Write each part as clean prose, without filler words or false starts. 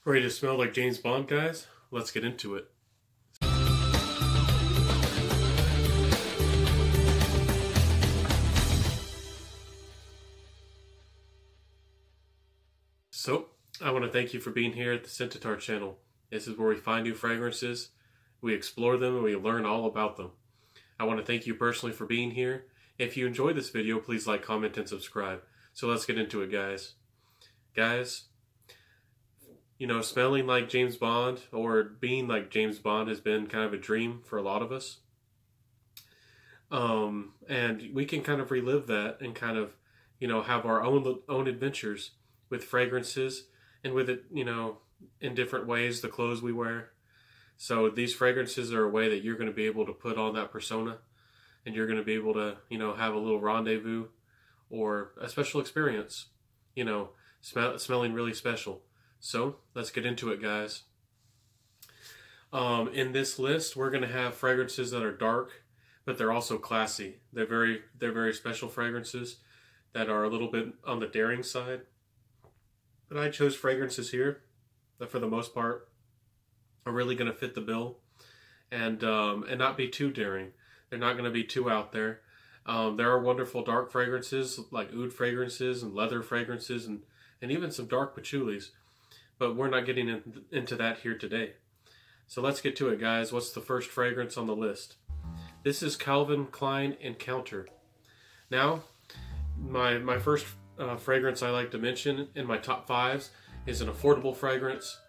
Ready to smell like James Bond, guys? Let's get into it. So, I want to thank you for being here at the Scentatar channel. This is where we find new fragrances, we explore them, and we learn all about them. I want to thank you personally for being here. If you enjoyed this video, please like, comment, and subscribe. So let's get into it, guys. Guys, you know, smelling like James Bond or being like James Bond has been kind of a dream for a lot of us. And we can kind of relive that and kind of, you know, have our own adventures with fragrances and with it, you know, in different ways, the clothes we wear. So these fragrances are a way that you're going to be able to put on that persona, and you're going to be able to, you know, have a little rendezvous or a special experience, you know, smelling really special. So let's get into it, guys. In this list, we're going to have fragrances that are dark, but they're also classy. They're very special fragrances that are a little bit on the daring side. But I chose fragrances here that, for the most part, are really going to fit the bill and not be too daring. They're not going to be too out there. There are wonderful dark fragrances like oud fragrances and leather fragrances and even some dark patchoulis. But we're not getting into that here today. So let's get to it, guys. What's the first fragrance on the list? This is Calvin Klein Encounter. Now, my first fragrance I like to mention in my top fives is an affordable fragrance.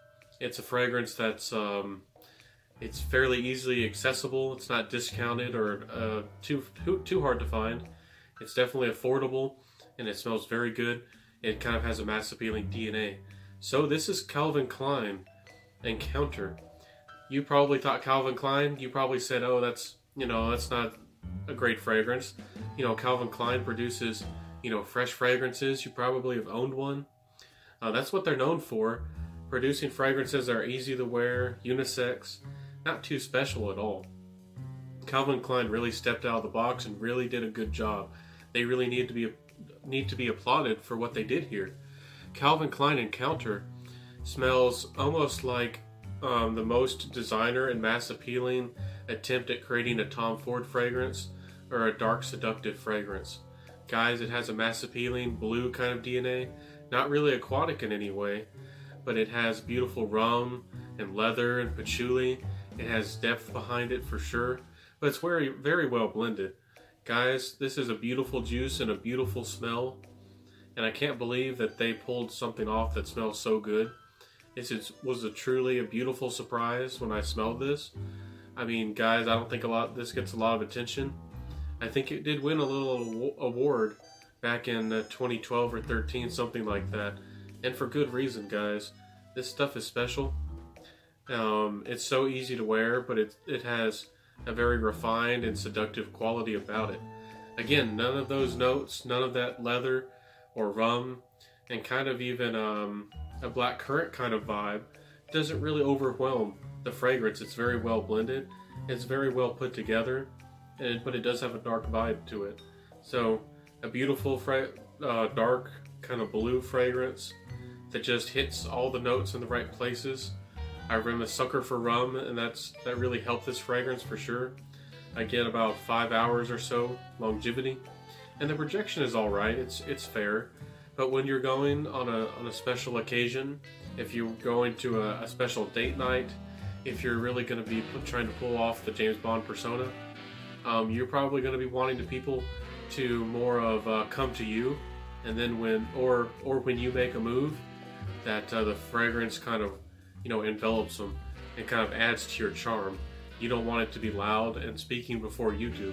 It's a fragrance that's it's fairly easily accessible. It's not discounted or too hard to find. It's definitely affordable, and it smells very good. It kind of has a mass appealing DNA. So this is Calvin Klein Encounter. You probably thought Calvin Klein. You probably said, "Oh, that's not a great fragrance." You know, Calvin Klein produces, you know, fresh fragrances. You probably have owned one. That's what they're known for, producing fragrances that are easy to wear, unisex, not too special at all. Calvin Klein really stepped out of the box and really did a good job. They really need to be applauded for what they did here. Calvin Klein Encounter smells almost like the most designer and mass appealing attempt at creating a Tom Ford fragrance or a dark seductive fragrance. Guys, it has a mass appealing blue kind of DNA, not really aquatic in any way, but it has beautiful rum and leather and patchouli. It has depth behind it for sure, but it's very well blended. Guys, this is a beautiful juice and a beautiful smell, and I can't believe that they pulled something off that smells so good. This was truly a beautiful surprise when I smelled this. I mean, guys, I don't think this gets a lot of attention. I think it did win a little award back in 2012 or 13, something like that. And for good reason, guys. This stuff is special. It's so easy to wear, but it has a very refined and seductive quality about it. Again, none of those notes, none of that leather or rum, and kind of even a black currant kind of vibe doesn't really overwhelm the fragrance. It's very well blended. It's very well put together, but it does have a dark vibe to it. So a beautiful dark kind of blue fragrance that just hits all the notes in the right places. I'm a sucker for rum, and that really helped this fragrance for sure. I get about 5 hours or so longevity, and the projection is all right. It's fair, but when you're going on a special occasion, if you're going to a special date night, if you're really going to be trying to pull off the James Bond persona, you're probably going to be wanting the people to more of come to you, and then when you make a move, that the fragrance kind of, you know, envelops them and kind of adds to your charm. You don't want it to be loud and speaking before you do.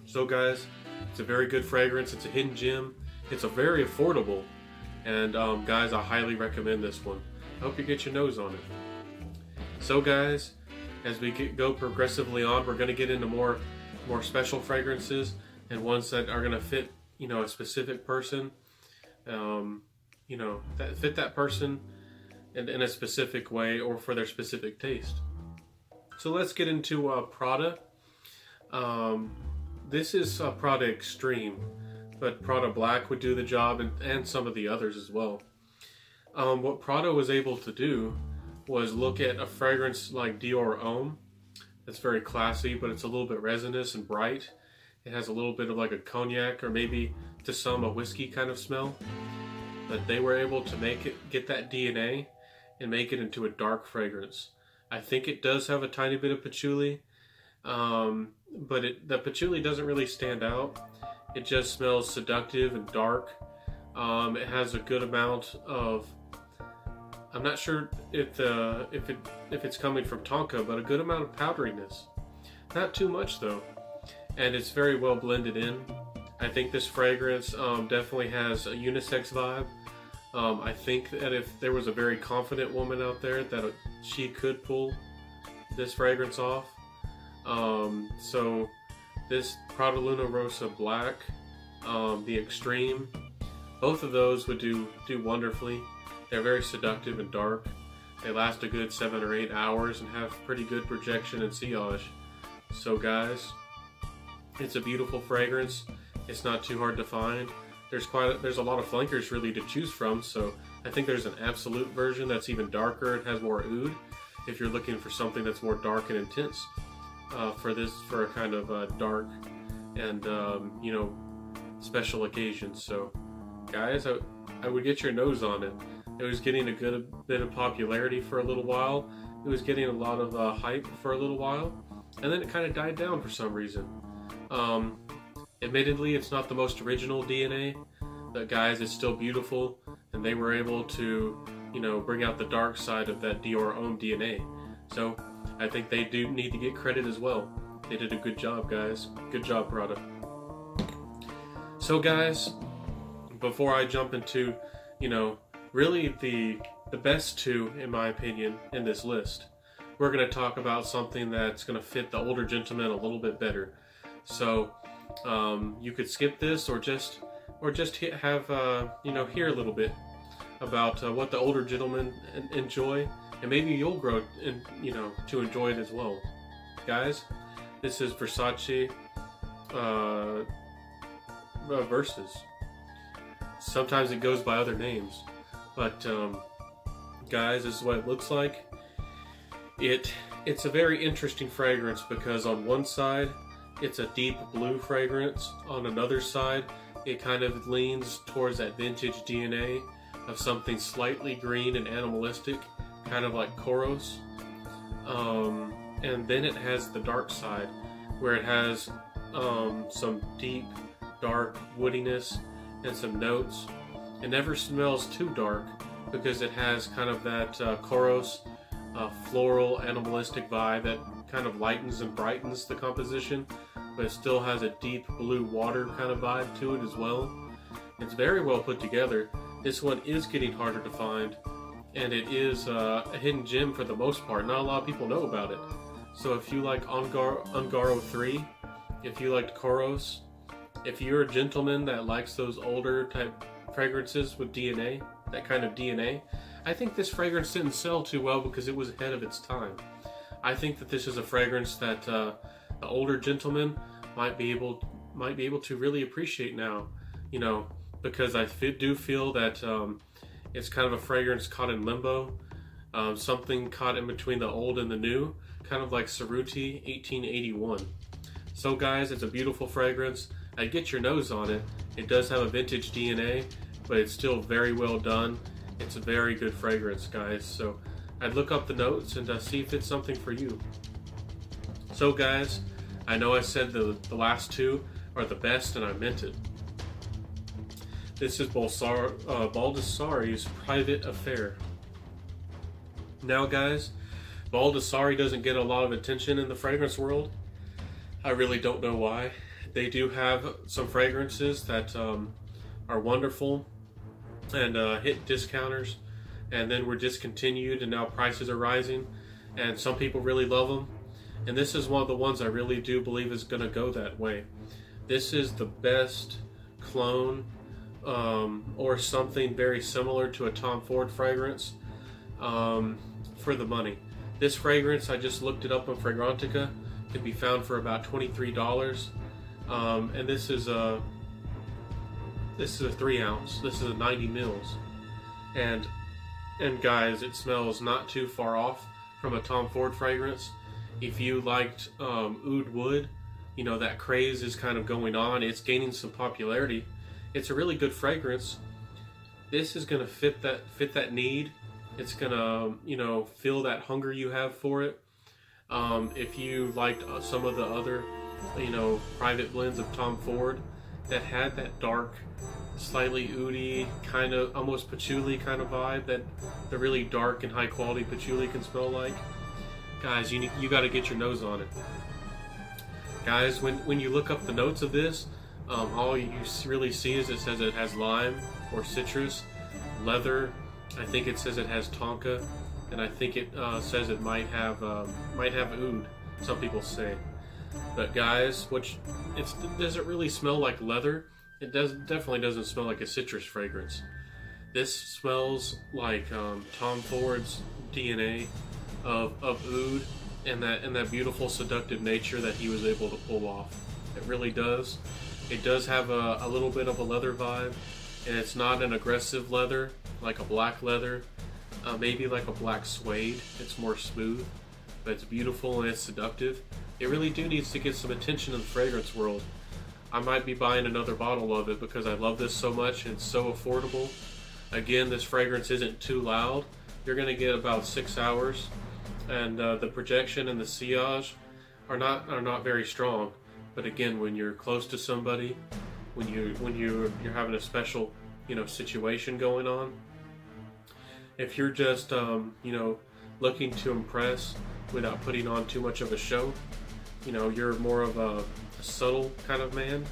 So guys, it's a very good fragrance. It's a hidden gem. It's a very affordable, and guys, I highly recommend this one. I hope you get your nose on it. So guys, as we go progressively on, we're going to get into more special fragrances and ones that are going to fit, you know, a specific person, you know, that fit that person in a specific way or for their specific taste. So let's get into Prada. This is Prada Extreme, but Prada Black would do the job, and some of the others as well. What Prada was able to do was look at a fragrance like Dior Homme. It's very classy, but it's a little bit resinous and bright. It has a little bit of like a cognac or maybe to some a whiskey kind of smell. But they were able to make it, get that DNA and make it into a dark fragrance. I think it does have a tiny bit of patchouli, but the patchouli doesn't really stand out. It just smells seductive and dark. It has a good amount of, I'm not sure if it's coming from tonka, but a good amount of powderiness. Not too much though, and it's very well blended in. I think this fragrance definitely has a unisex vibe. I think that if there was a very confident woman out there, that she could pull this fragrance off. So this Prada Luna Rossa Black, the Extreme, both of those would do wonderfully. They're very seductive and dark. They last a good 7 or 8 hours and have pretty good projection and sillage. So guys, it's a beautiful fragrance. It's not too hard to find. There's a lot of flankers really to choose from, so I think there's an absolute version that's even darker and has more oud if you're looking for something that's more dark and intense for a kind of dark and you know, special occasion. So guys, I would get your nose on it. It was getting a good bit of popularity for a little while. It was getting a lot of hype for a little while, and then it kind of died down for some reason. Admittedly, it's not the most original DNA, but guys, it's still beautiful, and they were able to, you know, bring out the dark side of that Dior Homme DNA. So I think they do need to get credit as well. They did a good job, guys. Good job, Prada. So guys, before I jump into, you know, really the best two, in my opinion, in this list, we're going to talk about something that's going to fit the older gentleman a little bit better. So you could skip this or just have you know, hear a little bit about what the older gentlemen enjoy, and maybe you'll grow in, you know, to enjoy it as well. Guys, this is Versace Versus. Sometimes it goes by other names, but guys, this is what it looks like. It's a very interesting fragrance because on one side it's a deep blue fragrance, on another side it kind of leans towards that vintage DNA of something slightly green and animalistic, kind of like Koros. And then it has the dark side where it has some deep dark woodiness and some notes. It never smells too dark because it has kind of that Koros floral animalistic vibe that kind of lightens and brightens the composition, but it still has a deep blue water kind of vibe to it as well. It's very well put together. This one is getting harder to find, and it is a hidden gem for the most part. Not a lot of people know about it. So if you like Ungaro 3, if you liked Koros, if you're a gentleman that likes those older type fragrances with DNA, that kind of DNA, I think this fragrance didn't sell too well because it was ahead of its time. I think that this is a fragrance that the older gentleman might be able to really appreciate now, you know, because I do feel that it's kind of a fragrance caught in limbo, something caught in between the old and the new, kind of like Cerruti 1881. So guys, it's a beautiful fragrance. I'd get your nose on it. It does have a vintage DNA, but it's still very well done. It's a very good fragrance, guys. So I'd look up the notes and see if it's something for you. So guys, I know I said the last two are the best, and I meant it. This is Baldassari's Private Affair. Now guys, Baldassari doesn't get a lot of attention in the fragrance world. I really don't know why. They do have some fragrances that are wonderful and hit discounters, and then were discontinued, and now prices are rising, and some people really love them. And this is one of the ones I really do believe is going to go that way. This is the best clone or something very similar to a Tom Ford fragrance for the money. This fragrance, I just looked it up on Fragrantica, can be found for about $23. And this is a 3 ounce. This is a 90 mils, and And guys, it smells not too far off from a Tom Ford fragrance. If you liked oud wood, you know, that craze is kind of going on. It's gaining some popularity. It's a really good fragrance. This is gonna fit that need. It's gonna, you know, fill that hunger you have for it. If you liked some of the other, you know, private blends of Tom Ford that had that dark, slightly oudy, kind of almost patchouli kind of vibe that the really dark and high quality patchouli can smell like, guys, you got to get your nose on it. Guys, when you look up the notes of this, all you really see is it says it has lime or citrus, leather. I think it says it has tonka, and I think it says it might have oud. Some people say, but guys, does it really smell like leather? It definitely doesn't smell like a citrus fragrance. This smells like Tom Ford's DNA of oud and that beautiful seductive nature that he was able to pull off. It really does. It does have a little bit of a leather vibe, and it's not an aggressive leather like a black leather, maybe like a black suede. It's more smooth, but it's beautiful and it's seductive. It really needs to get some attention in the fragrance world. I might be buying another bottle of it because I love this so much and it's so affordable. Again, this fragrance isn't too loud. You're going to get about 6 hours, and the projection and the sillage are not very strong. But again, when you're close to somebody, when you're having a special, you know, situation going on, if you're just you know, looking to impress without putting on too much of a show, you know, you're more of a subtle kind of man,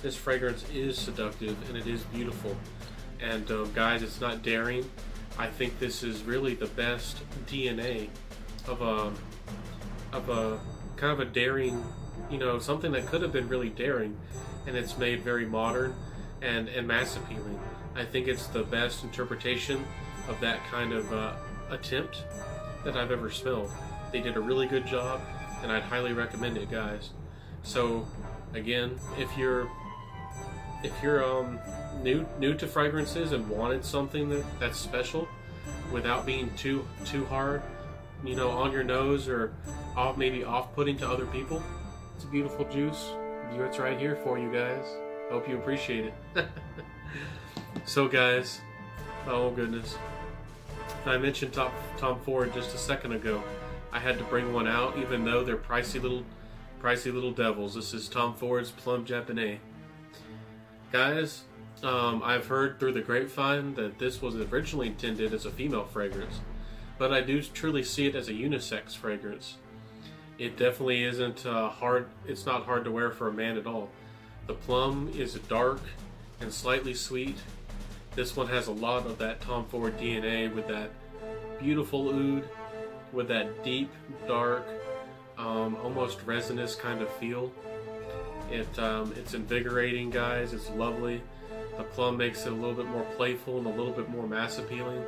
this fragrance is seductive and it is beautiful. And guys, it's not daring. I think this is really the best DNA of a kind of a daring, you know, something that could have been really daring, and it's made very modern and mass appealing. I think it's the best interpretation of that kind of attempt that I've ever smelled. They did a really good job, and I'd highly recommend it, guys. So again, if you're new to fragrances and wanted something that's special without being too hard, you know, on your nose or maybe off-putting to other people, it's a beautiful juice. It's right here for you guys. Hope you appreciate it. So guys, oh goodness, I mentioned Tom Ford just a second ago. I had to bring one out, even though they're pricey little devils. This is Tom Ford's Plum Japonais. Guys, I've heard through the grapevine that this was originally intended as a female fragrance, but I do truly see it as a unisex fragrance. It definitely isn't hard. It's not hard to wear for a man at all. The plum is dark and slightly sweet. This one has a lot of that Tom Ford DNA with that beautiful oud, with that deep, dark, almost resinous kind of feel. It's invigorating, guys. It's lovely. The plum makes it a little bit more playful and a little bit more mass appealing.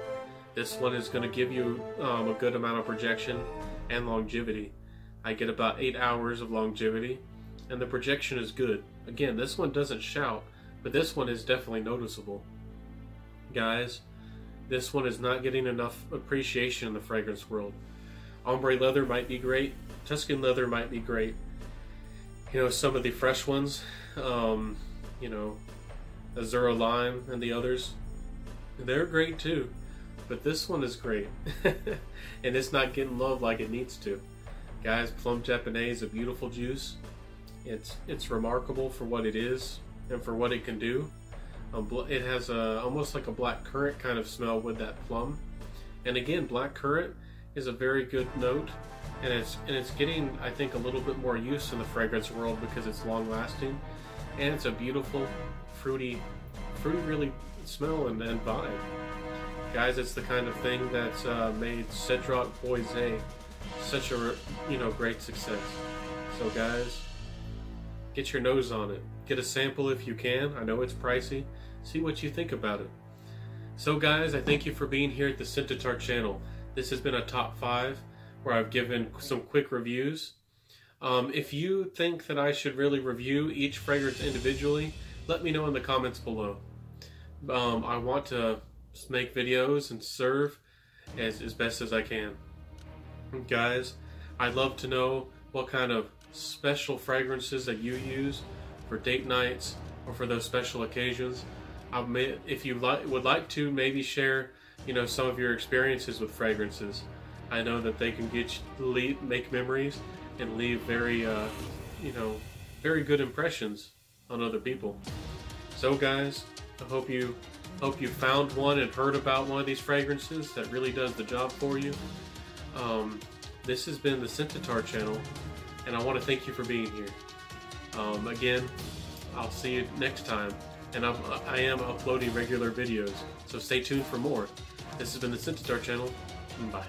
This one is going to give you a good amount of projection and longevity. I get about 8 hours of longevity, and the projection is good. Again, this one doesn't shout, but this one is definitely noticeable. Guys, this one is not getting enough appreciation in the fragrance world. Ombre leather might be great. Tuscan leather might be great. You know, some of the fresh ones, you know, Azura Lime and the others, they're great too. But this one is great. And it's not getting love like it needs to. Guys, Plum Japonais is a beautiful juice. It's remarkable for what it is and for what it can do. It has almost like a black currant kind of smell with that plum. And again, black currant is a very good note. And it's getting, I think, a little bit more use in the fragrance world because it's long lasting. And it's a beautiful, fruity really smell and vibe. Guys, it's the kind of thing that's made Cedroc Boise such a, you know, great success. So guys, get your nose on it. Get a sample if you can. I know it's pricey. See what you think about it. So guys, I thank you for being here at the Scentatar channel. This has been a top 5 where I've given some quick reviews. If you think that I should really review each fragrance individually, let me know in the comments below. I want to make videos and serve as best as I can. Guys, I'd love to know what kind of special fragrances that you use for date nights or for those special occasions. If you would like to maybe share, some of your experiences with fragrances. I know that they can make memories and leave very, very good impressions on other people. So guys, I hope you found one and heard about one of these fragrances that really does the job for you. This has been the Scentatar channel, and I want to thank you for being here. Again, I'll see you next time, and I am uploading regular videos, so stay tuned for more. This has been the Scentatar channel. Bye.